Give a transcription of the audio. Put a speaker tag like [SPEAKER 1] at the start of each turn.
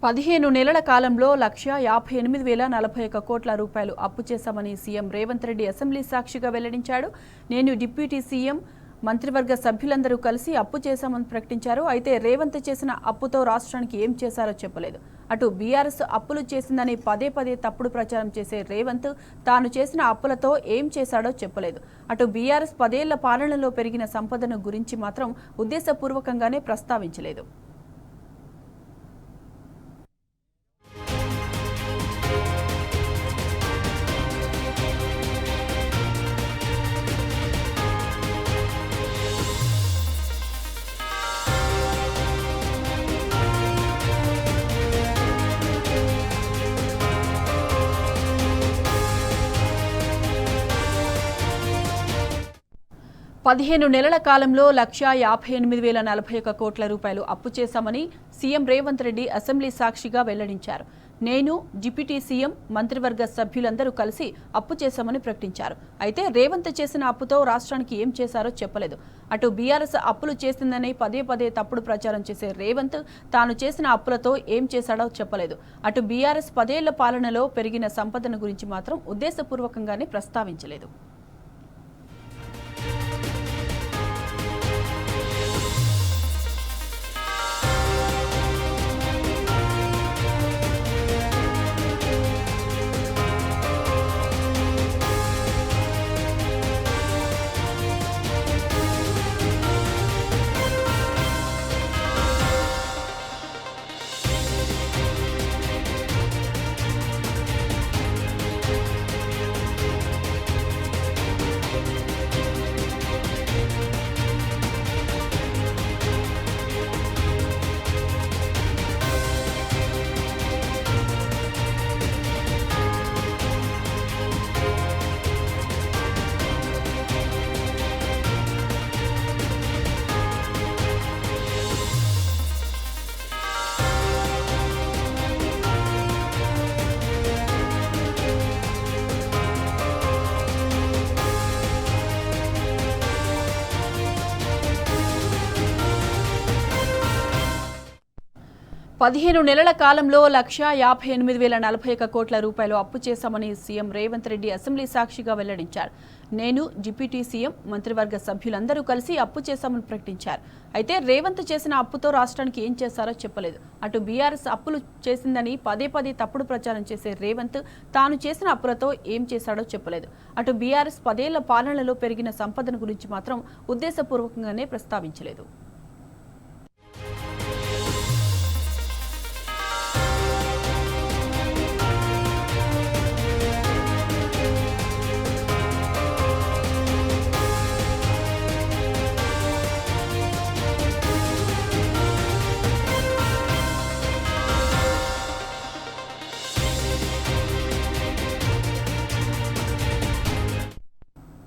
[SPEAKER 1] 15 నెలల కాలంలో 1,58,041 కోట్ల రూపాయలు అప్పు చేశామని సీఎం రేవంత్ రెడ్డి అసెంబ్లీ సాక్షిగా వెల్లడించాడు. నేను డిప్యూటీ సీఎం మంత్రివర్గ సభ్యులందరూ కలిసి అప్పు చేశామని ప్రకటించారు. అయితే రేవంత్ చేసిన అప్పుతో రాష్ట్రానికి ఏం చేశారో చెప్పలేదు. అటు బీఆర్ఎస్ అప్పులు చేసిందని పదే పదే తప్పుడు ప్రచారం చేసే రేవంత్ తాను చేసిన అప్పులతో ఏం చేశాడో చెప్పలేదు. అటు బీఆర్ఎస్ 10 ఏళ్ల పాలనలో పెరిగిన సంపదను గురించి మాత్రం ఉద్దేశపూర్వకంగానే ప్రస్తావించలేదు. పదిహేను నెలల కాలంలో 1,58,041 కోట్ల రూపాయలు అప్పు చేశామని సీఎం రేవంత్ రెడ్డి అసెంబ్లీ సాక్షిగా వెల్లడించారు. నేను డిప్యూటీ సీఎం మంత్రివర్గ సభ్యులందరూ కలిసి అప్పు చేశామని ప్రకటించారు. అయితే రేవంత్ చేసిన అప్పుతో రాష్ట్రానికి ఏం చేశారో చెప్పలేదు. అటు బీఆర్ఎస్ అప్పులు చేసిందని పదే పదే తప్పుడు ప్రచారం చేసే రేవంత్ తాను చేసిన అప్పులతో ఏం చేశాడో చెప్పలేదు. అటు బీఆర్ఎస్ 10 ఏళ్ల పాలనలో పెరిగిన సంపదను గురించి మాత్రం ఉద్దేశపూర్వకంగానే ప్రస్తావించలేదు. పదిహేను నెలల కాలంలో 1,58,041 కోట్ల రూపాయలు అప్పు చేశామని సీఎం రేవంత్ రెడ్డి అసెంబ్లీ సాక్షిగా వెల్లడించారు. నేను డిప్యూటీ సీఎం మంత్రివర్గ సభ్యులందరూ కలిసి అప్పు చేశామని ప్రకటించారు. అయితే రేవంత్ చేసిన అప్పుతో రాష్ట్రానికి ఏం చేశారో చెప్పలేదు. అటు బీఆర్ఎస్ అప్పులు చేసిందని పదే పదే తప్పుడు ప్రచారం చేసే రేవంత్ తాను చేసిన అప్పులతో ఏం చేశాడో చెప్పలేదు. అటు బీఆర్ఎస్ 10 ఏళ్ల పాలనలో పెరిగిన సంపదను గురించి మాత్రం ఉద్దేశపూర్వకంగానే ప్రస్తావించలేదు.